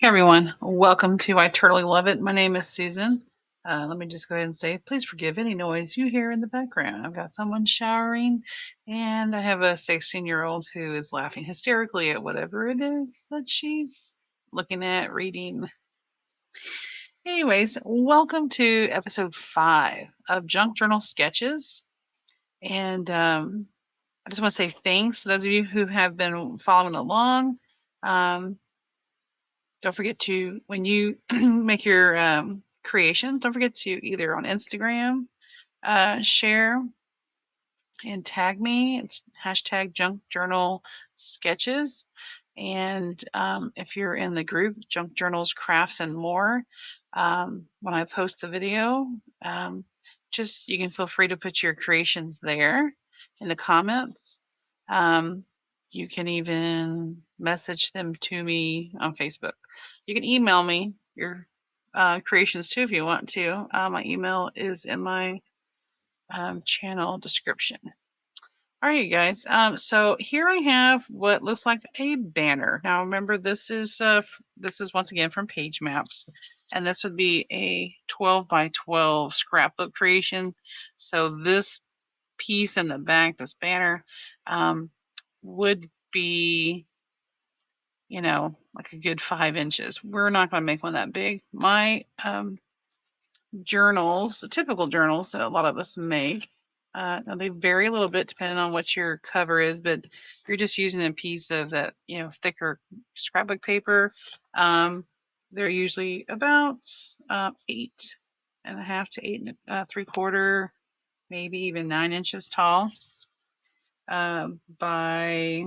Hey everyone, welcome to I Totally Love It. My name is Susan. Let me just go ahead and say, please forgive any noise you hear in the background. I've got someone showering, and I have a 16-year-old who is laughing hysterically at whatever it is that she's looking at, reading. Anyways, welcome to episode 5 of Junk Journal Sketches. And I just want to say thanks to those of you who have been following along. Don't forget to, when you make your creation, don't forget to either on Instagram share and tag me. It's hashtag Junk Journal Sketches. And if you're in the group Junk Journals Crafts and More, when I post the video, just you can feel free to put your creations there in the comments. You can even message them to me on Facebook. You can email me your creations too if you want to. My email is in my channel description. All right, you guys. So here I have what looks like a banner. Now remember, this is once again from Page Maps, and this would be a 12 by 12 scrapbook creation. So this piece in the back, this banner, would be, like a good 5 inches. We're not going to make one that big. My journals, typical journals that a lot of us make, now they vary a little bit depending on what your cover is, but if you're just using a piece of that, thicker scrapbook paper, they're usually about 8.5 to 8.75, maybe even 9 inches tall, by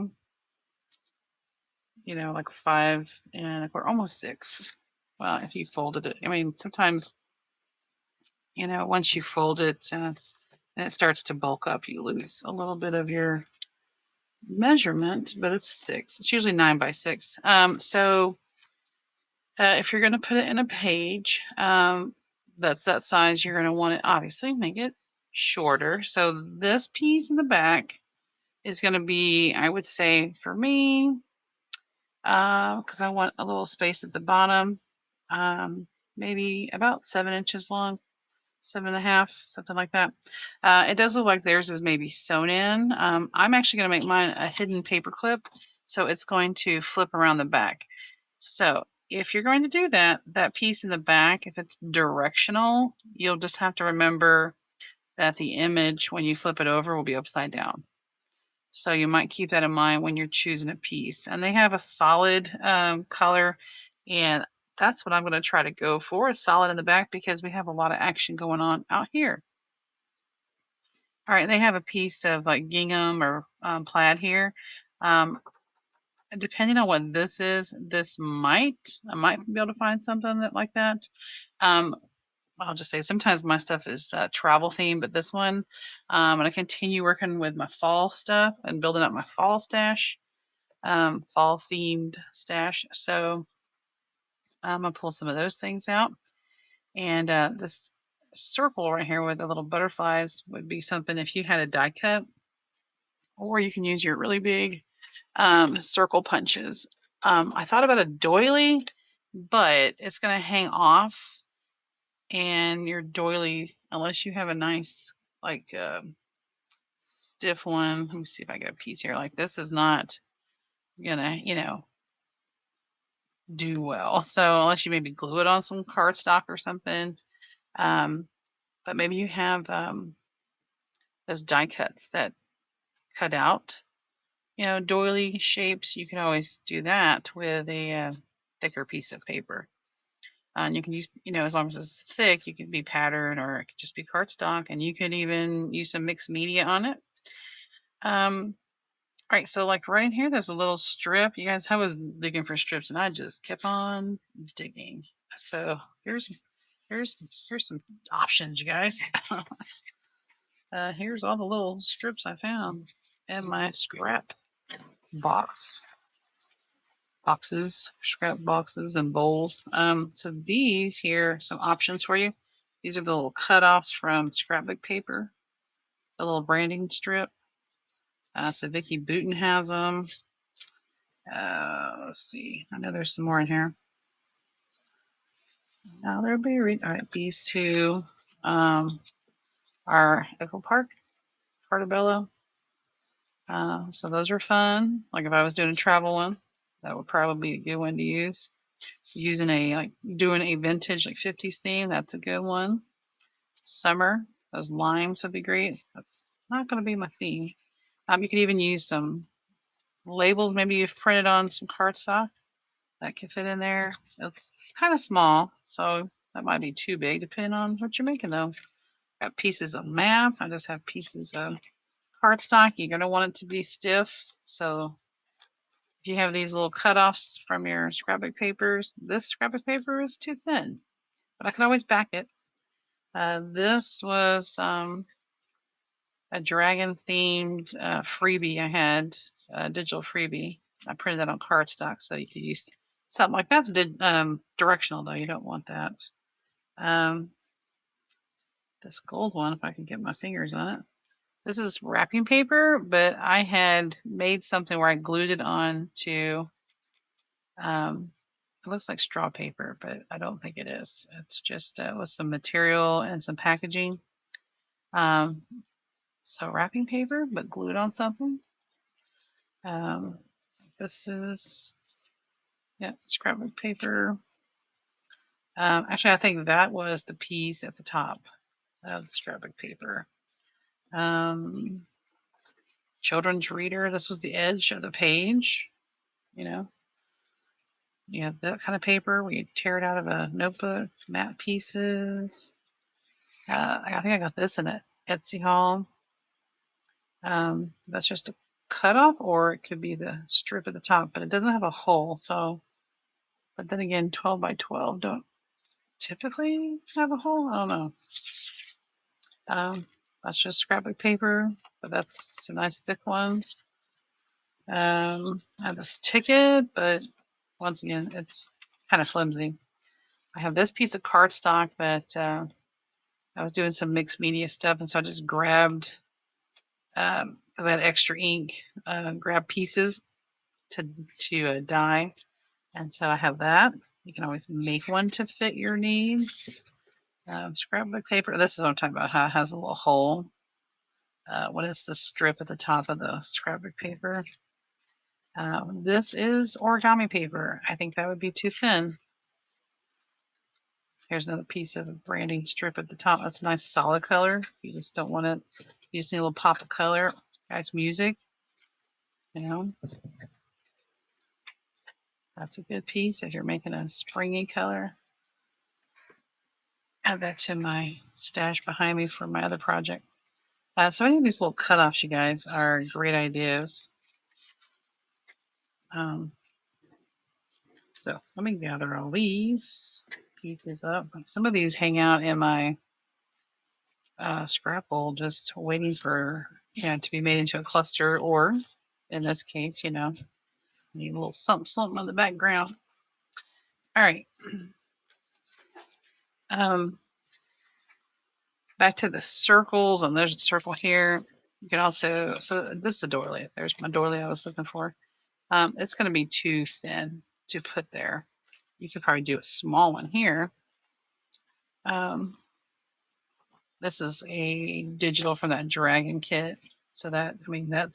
like 5.25, almost 6. Well, if you folded it, I mean, sometimes once you fold it and it starts to bulk up, you lose a little bit of your measurement, but it's 6. It's usually 9 by 6. So if you're going to put it in a page, that's that size, you're going to want to obviously make it shorter. So this piece in the back is going to be, I would say, for me, because I want a little space at the bottom, maybe about 7 inches long, 7.5, something like that. It does look like theirs is maybe sewn in. I'm actually going to make mine a hidden paper clip, so it's going to flip around the back. So if you're going to do that, that piece in the back, if it's directional, you'll just have to remember that the image, when you flip it over, will be upside down. So you might keep that in mind when you're choosing a piece. And they have a solid color, and that's what I'm going to try to go for, a solid in the back, because we have a lot of action going on out here. All right, they have a piece of like gingham or plaid here. Depending on what this is, I might be able to find something like that. I'll just say sometimes my stuff is travel themed, but this one, I'm going to continue working with my fall stuff and building up my fall stash, fall themed stash. So I'm going to pull some of those things out. And this circle right here with the little butterflies would be something if you had a die cut, or you can use your really big circle punches. I thought about a doily, but it's going to hang off, and your doily, unless you have a nice, like, stiff one. Let me see if I get a piece here. Like, this is not gonna, do well. So unless you maybe glue it on some cardstock or something, but maybe you have those die cuts that cut out, doily shapes. You can always do that with a thicker piece of paper. And you can use, as long as it's thick, you can be pattern, or it could just be cardstock, and you could even use some mixed media on it. All right, so like right in here, there's a little strip. You guys, I was digging for strips, and I just kept on digging. So here's some options, you guys. Here's all the little strips I found in my scrap scrap boxes and bowls. So these here, some options for you. These are the little cutoffs from scrapbook paper, the little branding strip. So Vicky Booten has them. Let's see. I know there's some more in here. Now they're buried. All right, these two are Echo Park, Portobello. So those are fun. Like if I was doing a travel one, that would probably be a good one to use. Using doing a vintage like 50s theme, that's a good one. Summer, those limes would be great. That's not going to be my theme. You could even use some labels. Maybe you've printed on some cardstock that could fit in there. It's kind of small, so that might be too big depending on what you're making though. Got pieces of map. I just have pieces of cardstock. You're going to want it to be stiff. So if you have these little cutoffs from your scrapbook papers, this scrapbook paper is too thin, but I can always back it. This was a dragon themed freebie I had, a digital freebie. I printed that on cardstock, so you could use something like that's directional though. You don't want that. This gold one, if I can get my fingers on it. This is wrapping paper, but I had made something where I glued it on to, it looks like straw paper, but I don't think it is. It's just with some material and some packaging. So wrapping paper, but glued on something. This is, yeah, scrapbook paper. Actually, I think that was the piece at the top of the scrapbook paper. Children's reader. This was the edge of the page. You know, you have that kind of paper where you tear it out of a notebook, matte pieces. I think I got this in an Etsy haul. That's just a cutoff, or it could be the strip at the top, but it doesn't have a hole. So, but then again, 12 by 12 don't typically have a hole. I don't know. That's just scrapbook paper, but that's some nice thick ones. I have this ticket, but once again, it's kind of flimsy. I have this piece of cardstock that I was doing some mixed media stuff, and so I just grabbed, because I had extra ink, grabbed pieces to dye, and so I have that. You can always make one to fit your needs. Scrapbook paper. This is what I'm talking about. How it has a little hole. What is the strip at the top of the scrapbook paper? This is origami paper. I think that would be too thin. Here's another piece of branding strip at the top. That's a nice solid color. You just don't want it. You just need a little pop of color. Nice music. You know, that's a good piece if you're making a springy color. Add that to my stash behind me for my other project. So any of these little cutoffs, you guys, are great ideas. So let me gather all these pieces up. Some of these hang out in my scrap bowl, just waiting for to be made into a cluster, or in this case, need a little something something in the background. All right. Back to the circles, and there's a circle here. You can also, so this is a doily. There's my doily I was looking for. It's going to be too thin to put there. You could probably do a small one here. This is a digital from that dragon kit. So that, I mean, that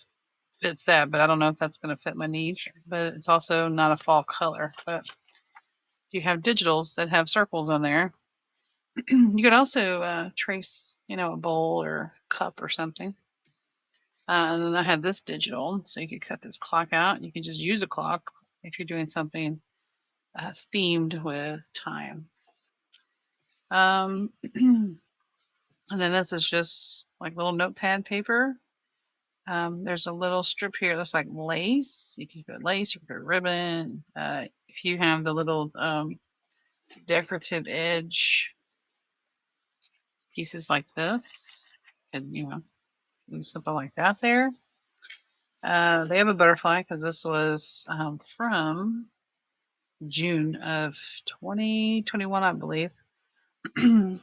fits that, but I don't know if that's going to fit my needs. But it's also not a fall color. But if you have digitals that have circles on there, you could also trace, a bowl or cup or something. And then I had this digital, so you could cut this clock out. You can just use a clock if you're doing something themed with time. And then this is just like little notepad paper. There's a little strip here that's like lace. You can put lace, you can put ribbon. If you have the little decorative edge pieces like this, and do something like that there. They have a butterfly because this was from June of 2021, I believe. And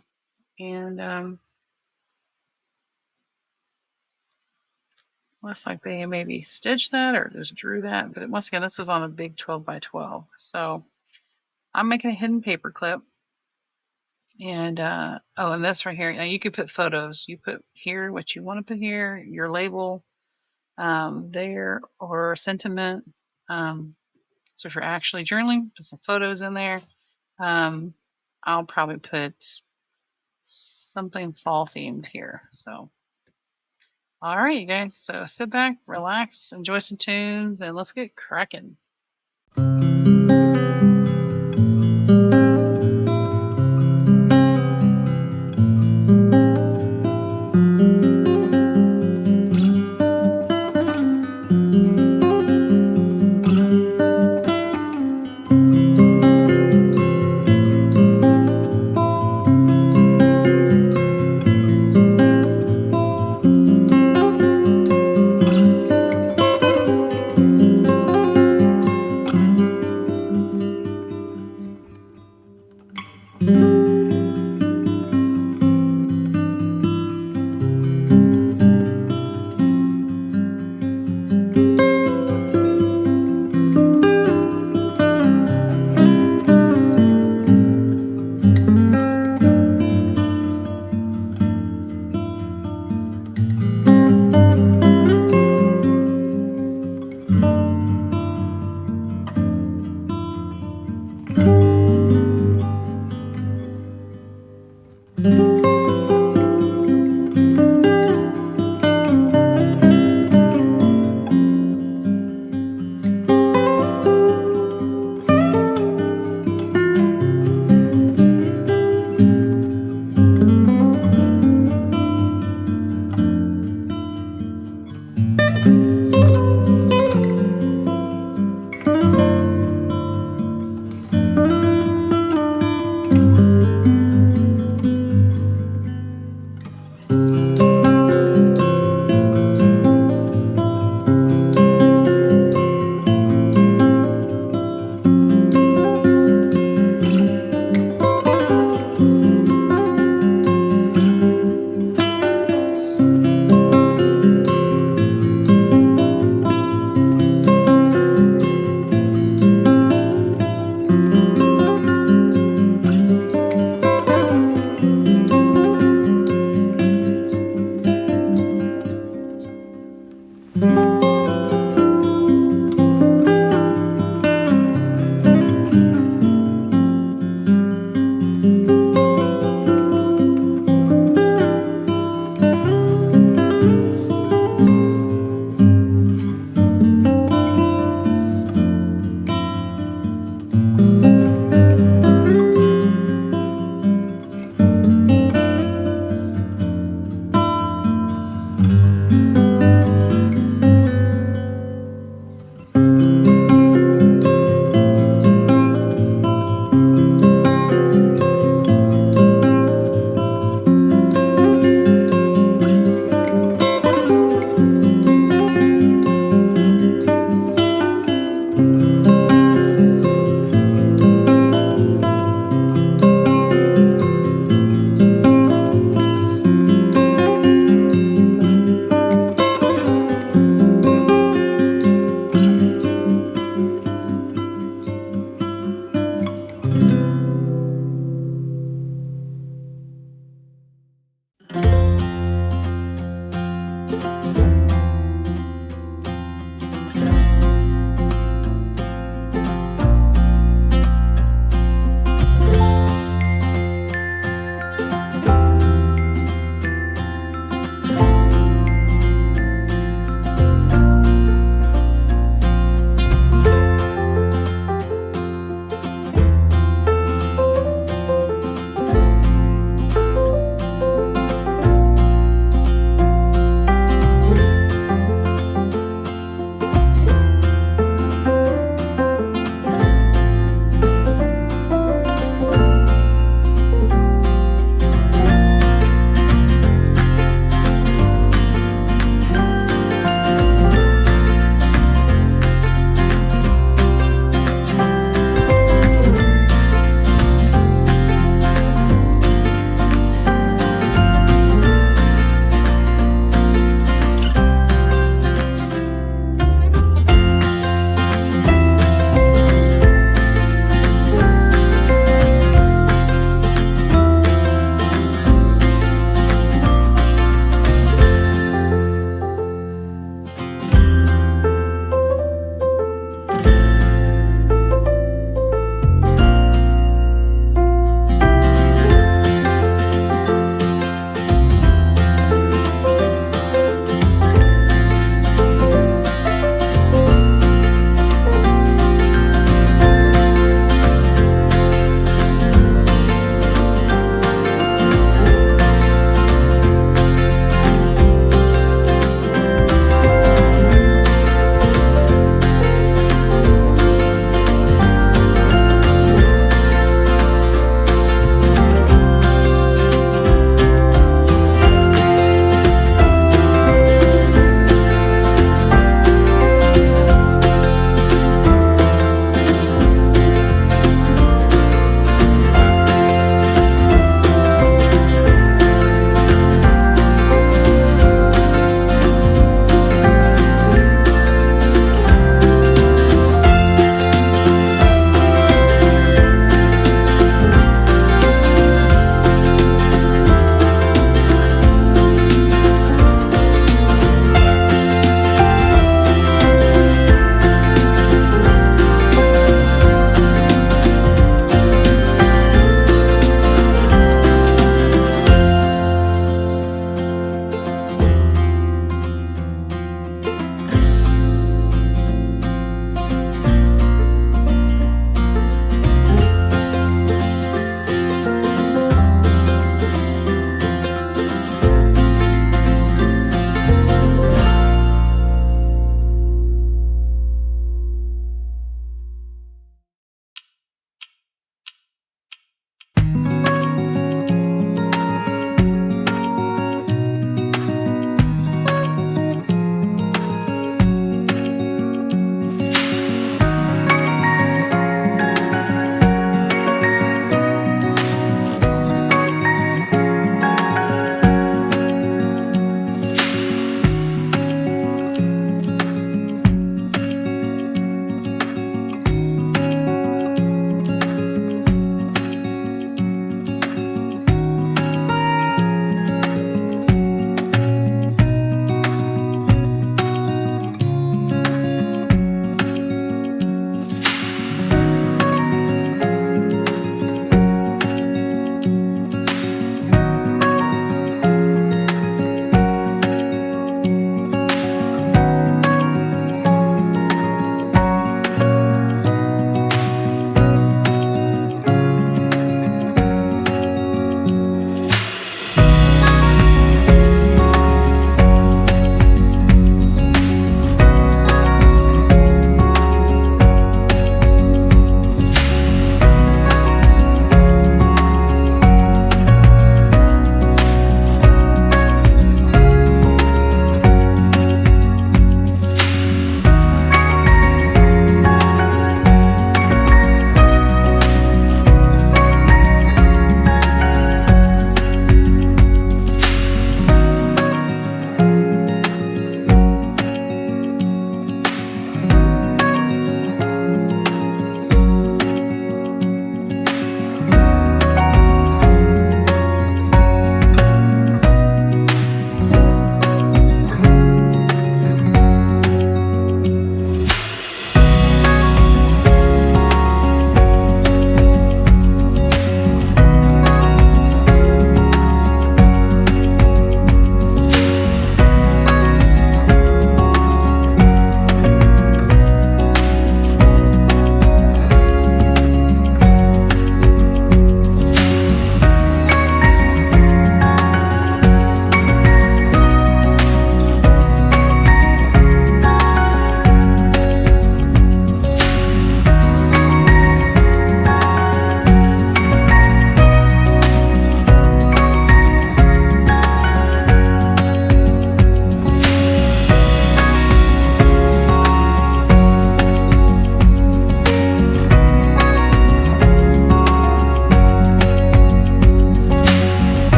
looks like they maybe stitched that or just drew that. But once again, this is on a big 12 by 12. So I'm making a hidden paper clip. And oh, and this right here. Now you could put photos. You put here what you want to put here, your label there, or sentiment. So if you're actually journaling, put some photos in there. I'll probably put something fall themed here. So, all right, you guys. So sit back, relax, enjoy some tunes, and let's get cracking.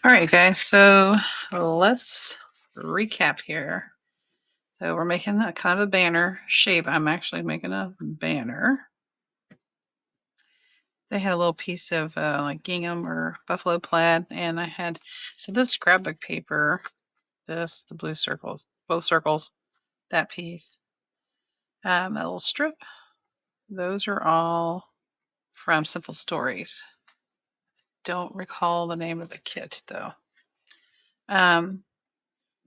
All right, guys, so let's recap here. So we're making a kind of a banner shape. I'm actually making a banner. They had a little piece of like gingham or buffalo plaid, and I had this scrapbook paper, the blue circles, both circles, that piece, that little strip. Those are all from Simple Stories. Don't recall the name of the kit though.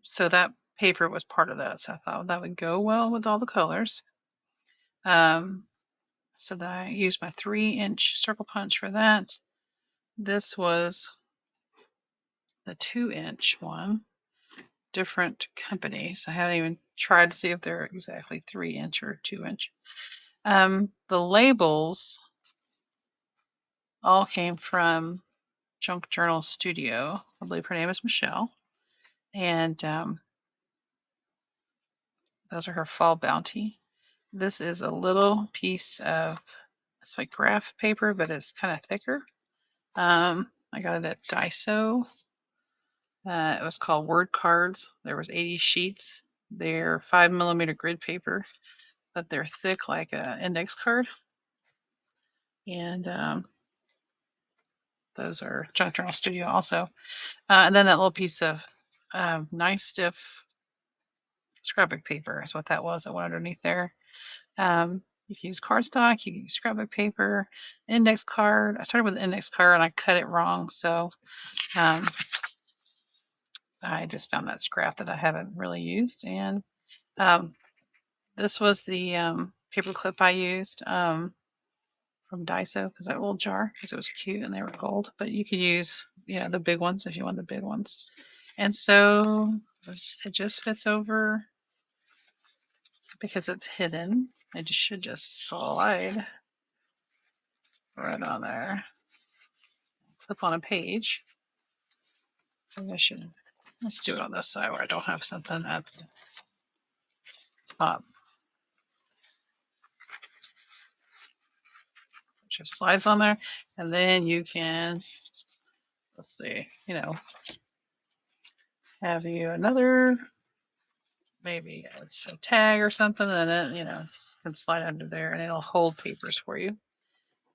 So that paper was part of that, so I thought that would go well with all the colors. So then I used my 3-inch circle punch for that. This was the 2-inch one, different companies. I haven't even tried to see if they're exactly 3-inch or 2-inch. The labels all came from Junk Journal Studio. I believe her name is Michelle. And those are her Fall Bounty. This is a little piece of, it's like graph paper, but it's kind of thicker. I got it at Daiso. It was called Word Cards. There was 80 sheets. They're 5mm grid paper, but they're thick like an index card. And those are Junk Journal Studio also. And then that little piece of nice stiff scrapbook paper is what that was that went underneath there. You can use cardstock, you can use scrapbook paper, index card. I started with the index card and I cut it wrong, so I just found that scrap that I haven't really used. And this was the paper clip I used from Daiso, because that little jar, because it was cute and they were gold. But you could use, the big ones if you want the big ones. And so it just fits over because it's hidden. It should just slide right on there. Clip on a page. Let's do it on this side where I don't have something at the top. It just slides on there, and then you can, let's see, have you another, maybe a tag or something, and it, can slide under there, and it'll hold papers for you.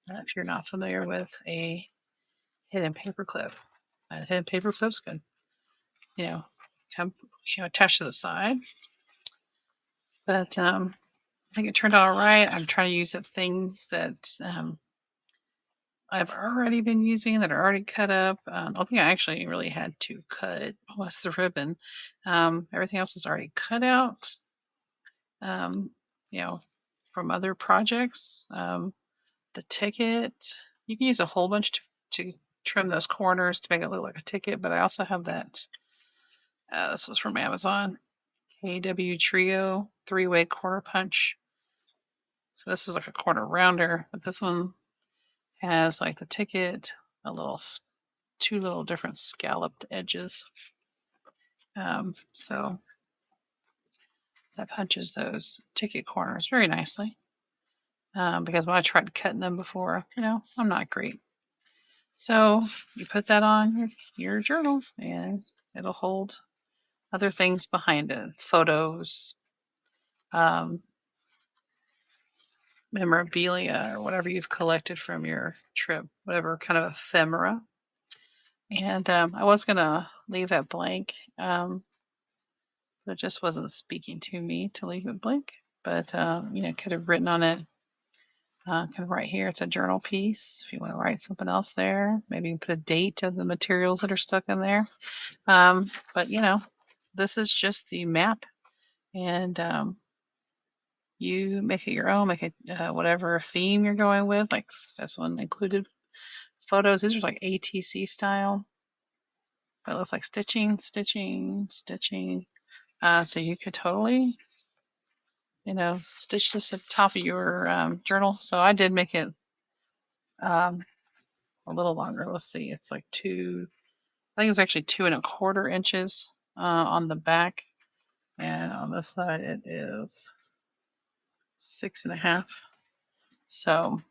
If you're not familiar with a hidden paper clip, a hidden paper clip's good, attached to the side. But I think it turned out all right. I'm trying to use up things that I've already been using that are already cut up. The only thing I actually really had to cut was the ribbon. Everything else is already cut out, from other projects. The ticket, you can use a whole bunch to trim those corners to make it look like a ticket, but I also have that. This was from Amazon. KW Trio 3-way quarter punch. So this is like a corner rounder, but this one has like the ticket, two little different scalloped edges. So that punches those ticket corners very nicely. Because when I tried cutting them before, I'm not great. So you put that on your journal and it'll hold other things behind it, photos, memorabilia, or whatever you've collected from your trip, whatever kind of ephemera. And I was going to leave that blank, but it just wasn't speaking to me to leave it blank. But, could have written on it kind of right here. It's a journal piece. If you want to write something else there, maybe you can put a date of the materials that are stuck in there. But, this is just the map. And you make it your own, make it whatever theme you're going with. Like this one included photos. These are like ATC style. But it looks like stitching. So you could totally, stitch this at the top of your journal. So I did make it a little longer. Let's see. It's like I think it's actually 2¼ inches on the back. And on this side, it is 6½. So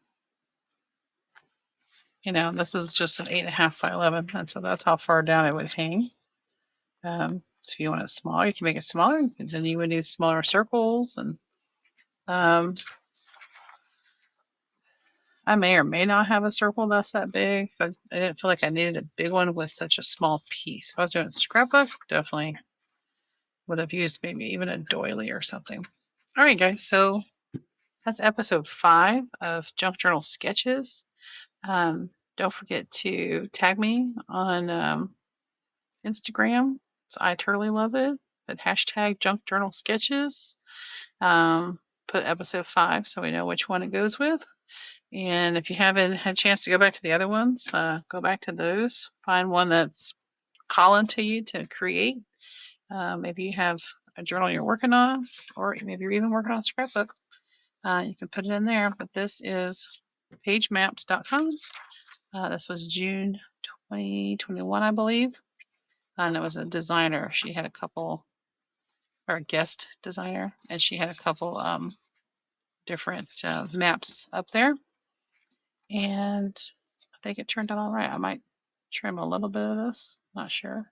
You know, this is just an 8.5 by 11, and so that's how far down it would hang. So if you want it smaller, you can make it smaller, and then you would need smaller circles. And I may or may not have a circle that's that big, but I didn't feel like I needed a big one with such a small piece. If I was doing a scrapbook, definitely would have used maybe even a doily or something. All right, guys, so that's episode 5 of Junk Journal Sketches. Don't forget to tag me on Instagram. I totally love it. But hashtag Junk Journal Sketches. Put episode 5 so we know which one it goes with. And if you haven't had a chance to go back to the other ones, go back to those. Find one that's calling to you to create. Maybe you have a journal you're working on, or maybe you're even working on a scrapbook. You can put it in there. But this is pagemaps.com. This was June 2021, I believe. And it was a designer. She had a couple, or a guest designer, and she had a couple different maps up there. And I think it turned out all right. I might trim a little bit of this. Not sure.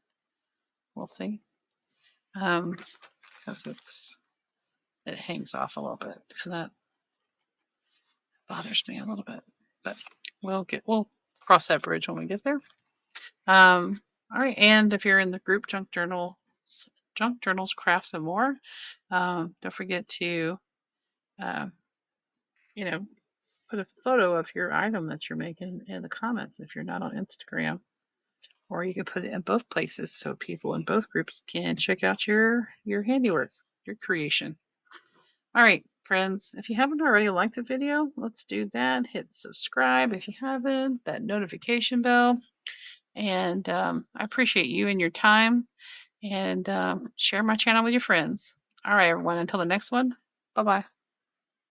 We'll see. Because it hangs off a little bit, and that bothers me a little bit. But we'll cross that bridge when we get there. All right, and if you're in the group Junk Journals, Crafts, and More, don't forget to, put a photo of your item that you're making in the comments if you're not on Instagram, or you can put it in both places so people in both groups can check out your handiwork, your creation. All right, friends, if you haven't already liked the video, let's do that. Hit subscribe if you haven't, that notification bell. And I appreciate you and your time. And share my channel with your friends. All right, everyone, until the next one, bye-bye.